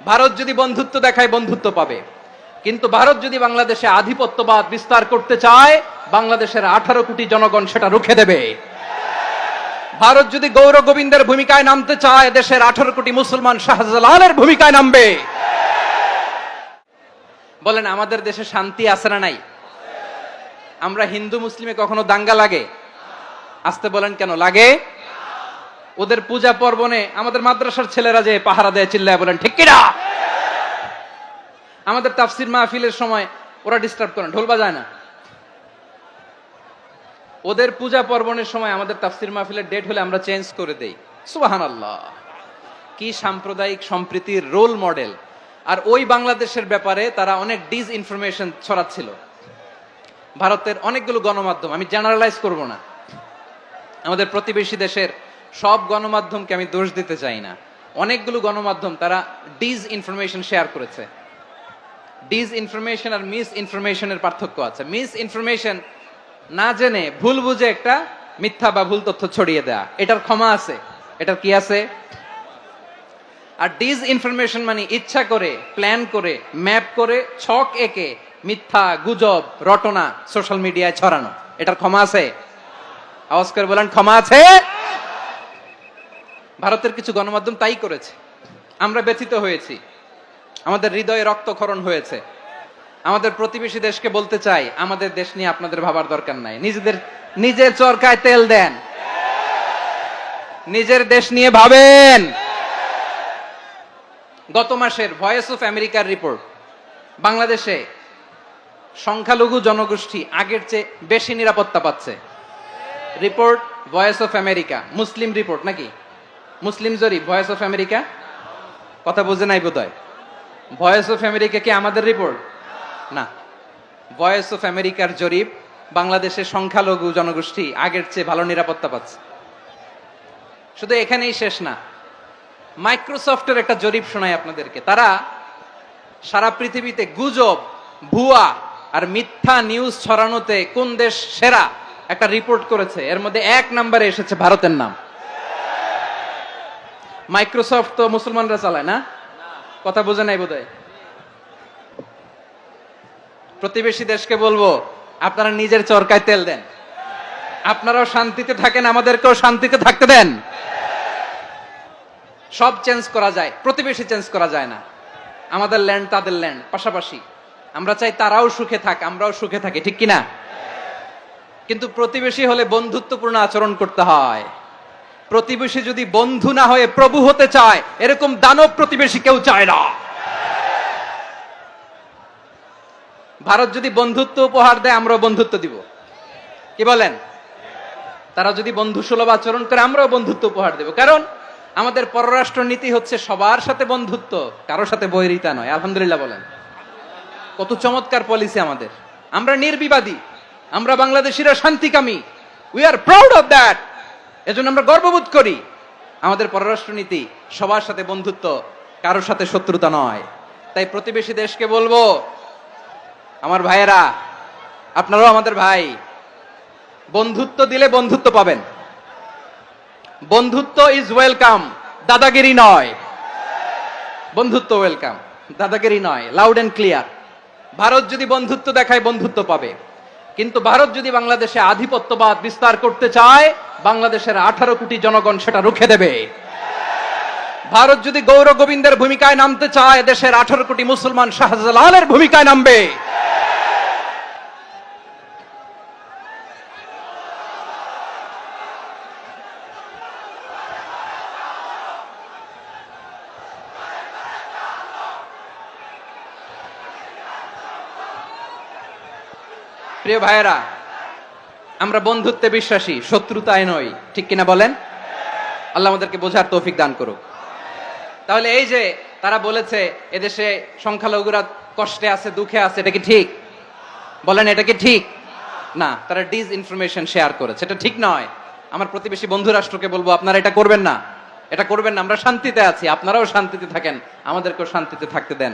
ভারত যদি বন্ধুত্ব দেখায় বন্ধুত্ব পাবে, কিন্তু ভারত যদি বাংলাদেশে আধিপত্যবাদ বিস্তার করতে চায়, বাংলাদেশের 18 কোটি জনগণ সেটা রুখে দেবে। ভারত যদি গৌর গোবিন্দের ভূমিকায় নামতে চায়, দেশের 18 কোটি মুসলমান শাহজালালের ভূমিকায় নামবে। বলেন, আমাদের দেশে শান্তি আছে না নাই? আমরা হিন্দু মুসলিমে কখনো দাঙ্গা লাগে? আসতে বলেন, কেন লাগে? ওদের পূজা পর্বণে আমাদের মাদ্রাসার ছেলেরা যে পাহারা দেয়, চিল্লায় বলেন ঠিক কিনা? আমাদের তাফসির মাহফিলের সময় ওরা ডিস্টার্ব করে, ঢোল বাজায় না। ওদের পূজা পর্বণের সময় আমাদের তাফসির মাহফিলের ডেট হলে আমরা চেঞ্জ করে দেই। সুবহানাল্লাহ, কি সাম্প্রদায়িক সম্প্রীতির রোল মডেল। আর ওই বাংলাদেশের ব্যাপারে তারা অনেক ডিস ইনফরমেশন ছড়াচ্ছিল। ভারতের অনেকগুলো গণমাধ্যম, আমি জেনারেলাইজ করব না, আমাদের প্রতিবেশী দেশের সব গণমাধ্যমকে আমি দোষ দিতে চাই না, অনেকগুলো গণমাধ্যম তারা ডিস ইনফরমেশন শেয়ার করেছে। ডিস ইনফরমেশন আর মিস ইনফরমেশনের পার্থক্য আছে। মিস ইনফরমেশন না জেনে ভুল বুঝে একটা মিথ্যা বা ভুল তথ্য ছড়িয়ে দেয়া, এটার ক্ষমা আছে, এটার কি আছে? আর ডিস ইনফরমেশন মানে ইচ্ছা করে, প্ল্যান করে, ম্যাপ করে, ছক এঁকে মিথ্যা, গুজব, রটনা সোশ্যাল মিডিয়ায় ছড়ানো, এটার ক্ষমা আছে? আওয়াজ করে বলেন, ক্ষমা আছে? ভারতের কিছু গণমাধ্যম তাই করেছে। আমরা ব্যথিত হয়েছি, আমাদের হৃদয়ে রক্তক্ষরণ হয়েছে। আমাদের প্রতিবেশী দেশকে বলতে চাই, আমাদের দেশ নিয়ে আপনাদের ভাবার দরকার নাই, নিজের চরকায় তেল দেন, নিজের দেশ নিয়ে ভাবেন। গত মাসের ভয়েস অফ আমেরিকার রিপোর্ট, বাংলাদেশে সংখ্যালঘু জনগোষ্ঠী আগের চেয়ে বেশি নিরাপত্তা পাচ্ছে। Report voice of America, Muslim report নাকি? মুসলিম জরিপ, ভয়েস অফ আমেরিকা। কথা বুঝে নাই বোধহয়। ভয়েস অফ আমেরিকা কি আমাদের রিপোর্ট? না, ভয়েস অফ আমেরিকার জরিপ, বাংলাদেশের সংখ্যালঘু জনগোষ্ঠী আগের চেয়ে ভালো নিরাপত্তা পাচ্ছে। শুধু এখানেই শেষ না, মাইক্রোসফটের একটা জরিপ শোনাই আপনাদেরকে। তারা সারা পৃথিবীতে গুজব, ভুয়া আর মিথ্যা নিউজ ছড়ানোতে কোন দেশ সেরা একটা রিপোর্ট করেছে। এর মধ্যে 1 নম্বরে এসেছে ভারতের নাম। মাইক্রোসফট তো মুসলমানরা চালায় না? কথা বোঝে নাই বোধহয়। প্রতিবেশী দেশকে বলবো, আপনারা নিজের চরকায় তেল দেন, আপনারাও শান্তিতে থাকেন, আমাদেরকেও শান্তিতে থাকতে দেন। সব চেঞ্জ করা যায়, প্রতিবেশী চেঞ্জ করা যায় না। আমাদের ল্যান্ড তাদের ল্যান্ড, পাশাপাশি। আমরা চাই তারাও সুখে থাক, আমরাও সুখে থাকি, ঠিক কিনা? কিন্তু প্রতিবেশী হলে বন্ধুত্বপূর্ণ আচরণ করতে হয়। প্রতিবেশী যদি বন্ধু না হয়ে প্রভু হতে চায়, এরকম দানব প্রতিবেশী কেউ চায় না। ভারত যদি বন্ধুত্ব উপহার দেয়, আমরাও বন্ধুত্ব দিব, কি বলেন? তারা যদি বন্ধু সুলভ আচরণ করে, আমরাও বন্ধুত্ব উপহার দেব। কারণ আমাদের পররাষ্ট্র নীতি হচ্ছে সবার সাথে বন্ধুত্ব, কারোর সাথে বৈরিতা নয়। আলহামদুলিল্লাহ বলেন, কত চমৎকার পলিসি আমাদের। আমরা নির্বিবাদী, আমরা বাংলাদেশিরা শান্তিকামী, we are proud of that. এজন্য আমরা গর্ববোধ করি। আমাদের পররাষ্ট্র নীতি সবার সাথে বন্ধুত্ব, কারোর সাথে শত্রুতা নয়। তাই প্রতিবেশী দেশকে বলবো, আমার ভাইয়েরা, আপনারাও আমাদের ভাই, বন্ধুত্ব দিলে বন্ধুত্ব পাবেন। বন্ধুত্ব ইজ ওয়েলকাম, দাদাগিরি নয়। বন্ধুত্ব ওয়েলকাম, দাদাগিরি নয়, লাউড এন্ড ক্লিয়ার। ভারত যদি বন্ধুত্ব দেখায় বন্ধুত্ব পাবে, কিন্তু ভারত যদি বাংলাদেশে আধিপত্যবাদ বিস্তার করতে চায়, বাংলাদেশের 18 কোটি জনগণ সেটা রুখে দেবে। ভারত যদি গৌর গোবিন্দের ভূমিকায় নামতে চায়, দেশের 18 কোটি মুসলমান শাহজালালের ভূমিকায় নামবে। প্রিয় ভাইয়েরা, আমরা বন্ধুত্বে বিশ্বাসী, শত্রুতায় নই, ঠিক কিনা বলেন? আল্লাহ আমাদেরকে বোঝার তৌফিক দান করুক। তাহলে এই যে তারা বলেছে এদেশে সংখ্যালঘুরা কষ্টে আছে, দুঃখে আছে, এটা কি ঠিক? বলেন, এটা কি ঠিক? না, তারা ডিস ইনফরমেশন শেয়ার করেছে, এটা ঠিক নয়। আমার প্রতিবেশী বন্ধু রাষ্ট্রকে বলবো, আপনারা এটা করবেন না, এটা করবেন না। আমরা শান্তিতে আছি, আপনারাও শান্তিতে থাকেন, আমাদেরকেও শান্তিতে থাকতে দেন।